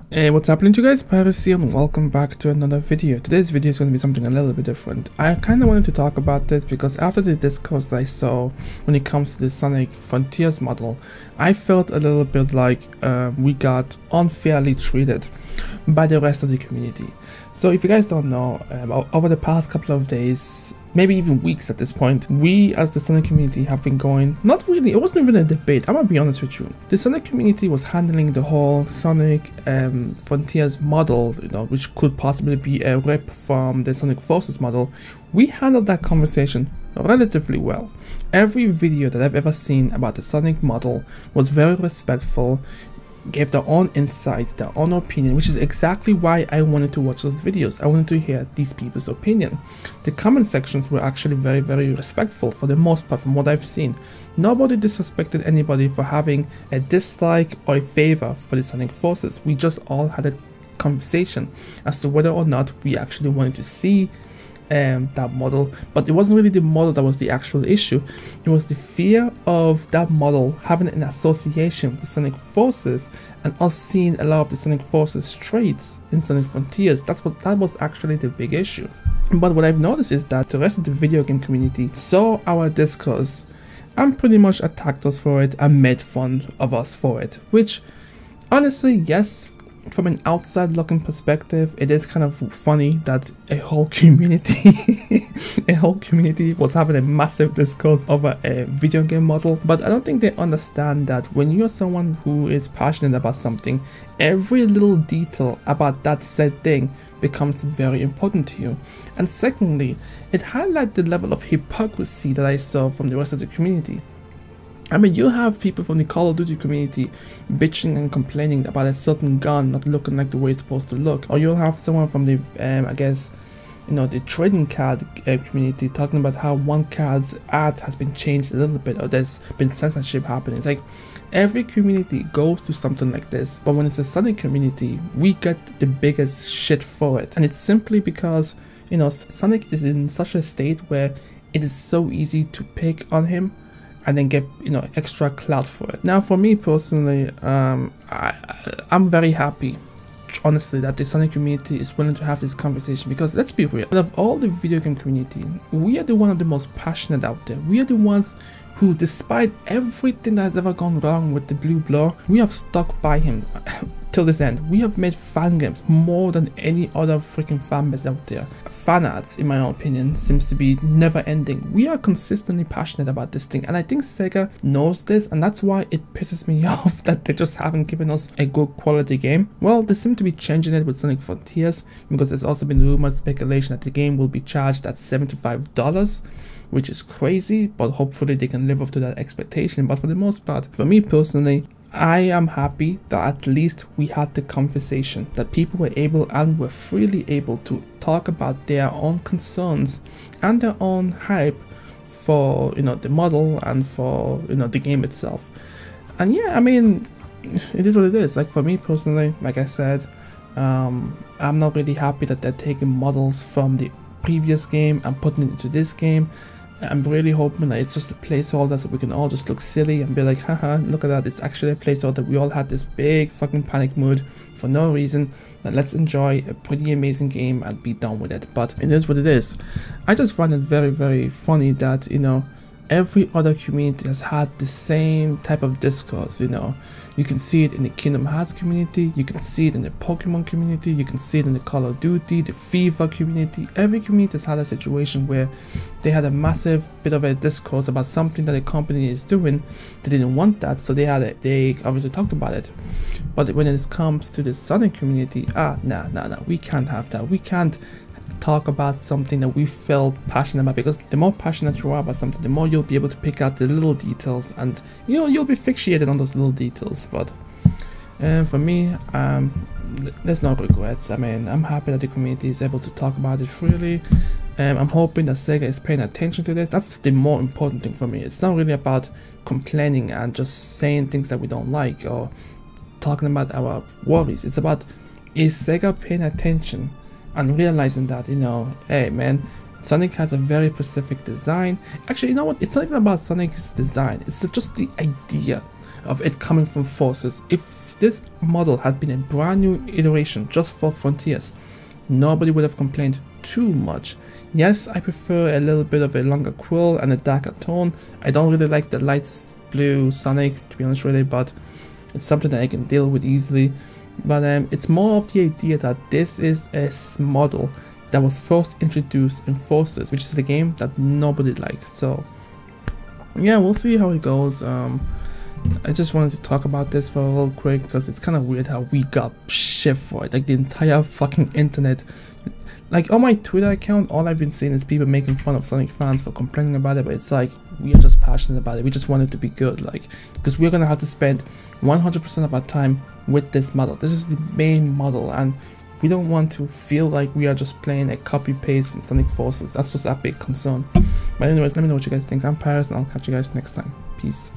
Hey, what's happening to you guys? Pyros here and welcome back to another video. Today's video is going to be something a little bit different. I kind of wanted to talk about this because after the discourse that I saw when it comes to the Sonic Frontiers model, I felt a little bit like we got unfairly treated by the rest of the community. So if you guys don't know, over the past couple of days, maybe even weeks at this point, we as the Sonic community have been going, not really, it wasn't even a debate, I'm gonna be honest with you. The Sonic community was handling the whole Sonic Frontiers model, which could possibly be a rip from the Sonic Forces model. We handled that conversation relatively well. Every video that I've ever seen about the Sonic model was very respectful, gave their own insight, their own opinion, which is exactly why I wanted to watch those videos. I wanted to hear these people's opinion. The comment sections were actually very respectful for the most part from what I've seen. Nobody disrespected anybody for having a dislike or a favor for the Sonic Forces. We just all had a conversation as to whether or not we actually wanted to see that model, but it wasn't really the model that was the actual issue. It was the fear of that model having an association with Sonic Forces and us seeing a lot of the Sonic Forces traits in Sonic Frontiers. That was actually the big issue. But what I've noticed is that the rest of the video game community saw our discourse and pretty much attacked us for it and made fun of us for it, which honestly, yes, from an outside looking perspective, it is kind of funny that a whole community was having a massive discourse over a video game model. But I don't think they understand that when you're someone who is passionate about something, every little detail about that said thing becomes very important to you. And secondly, it highlights the level of hypocrisy that I saw from the rest of the community. I mean, you have people from the Call of Duty community bitching and complaining about a certain gun not looking like the way it's supposed to look, or you'll have someone from the I guess, the trading card community talking about how one card's art has been changed a little bit, or there's been censorship happening. It's like every community goes through something like this, but when it's a Sonic community, we get the biggest shit for it, and it's simply because Sonic is in such a state where it is so easy to pick on him and then get extra clout for it. Now for me personally, I'm very happy, honestly, that the Sonic community is willing to have this conversation, because let's be real, out of all the video game community, we are the one of the most passionate out there. We are the ones who, despite everything that has ever gone wrong with the Blue Blur, we have stuck by him till this end. We have made fan games more than any other freaking fan base out there. Fan arts, in my own opinion, seems to be never ending. We are consistently passionate about this thing, and I think Sega knows this, and that's why it pisses me off that they just haven't given us a good quality game. Well, they seem to be changing it with Sonic Frontiers, because there's also been rumored speculation that the game will be charged at $75, which is crazy, but hopefully they can live up to that expectation. But for the most part, for me personally, I am happy that at least we had the conversation, that people were able and were freely able to talk about their own concerns and their own hype for the model and for the game itself. And yeah, I mean, it is what it is. Like for me personally, like I said, I'm not really happy that they're taking models from the previous game and putting it into this game. I'm really hoping that it's just a placeholder so we can all just look silly and be like, haha, look at that, it's actually a placeholder. We all had this big fucking panic mood for no reason. Now let's enjoy a pretty amazing game and be done with it. But it is what it is. I just find it very funny that every other community has had the same type of discourse. You can see it in the Kingdom Hearts community, you can see it in the Pokemon community, you can see it in the Call of Duty, the FIFA community. Every community has had a situation where they had a massive bit of a discourse about something that a company is doing. They didn't want that, so they obviously talked about it. But when it comes to the Sonic community, nah, we can't have that. We can't talk about something that we felt passionate about, because the more passionate you are about something, the more you'll be able to pick out the little details, and you'll be fixated on those little details. But for me, there's no regrets. I mean, I'm happy that the community is able to talk about it freely. I'm hoping that Sega is paying attention to this. That's the more important thing for me. It's not really about complaining and just saying things that we don't like or talking about our worries. It's about, is Sega paying attention and realizing that, hey man, Sonic has a very specific design. Actually, you know what? It's not even about Sonic's design. It's just the idea of it coming from Forces. If if this model had been a brand new iteration just for Frontiers, nobody would have complained too much. Yes, I prefer a little bit of a longer quill and a darker tone. I don't really like the light blue Sonic, to be honest really, but it's something that I can deal with easily. But it's more of the idea that this is a model that was first introduced in Forces, which is the game that nobody liked. So yeah, we'll see how it goes. I just wanted to talk about this for a little quick because it's kind of weird how we got shit for it. Like the entire fucking internet, like on my Twitter account, all I've been seeing is people making fun of Sonic fans for complaining about it, but it's like, we are just passionate about it. We just want it to be good, like, because we're gonna have to spend 100% of our time with this model. This is the main model, and we don't want to feel like we are just playing a copy paste from Sonic Forces. That's just a big concern. But anyways, let me know what you guys think. I'm Pyros, and I'll catch you guys next time. Peace.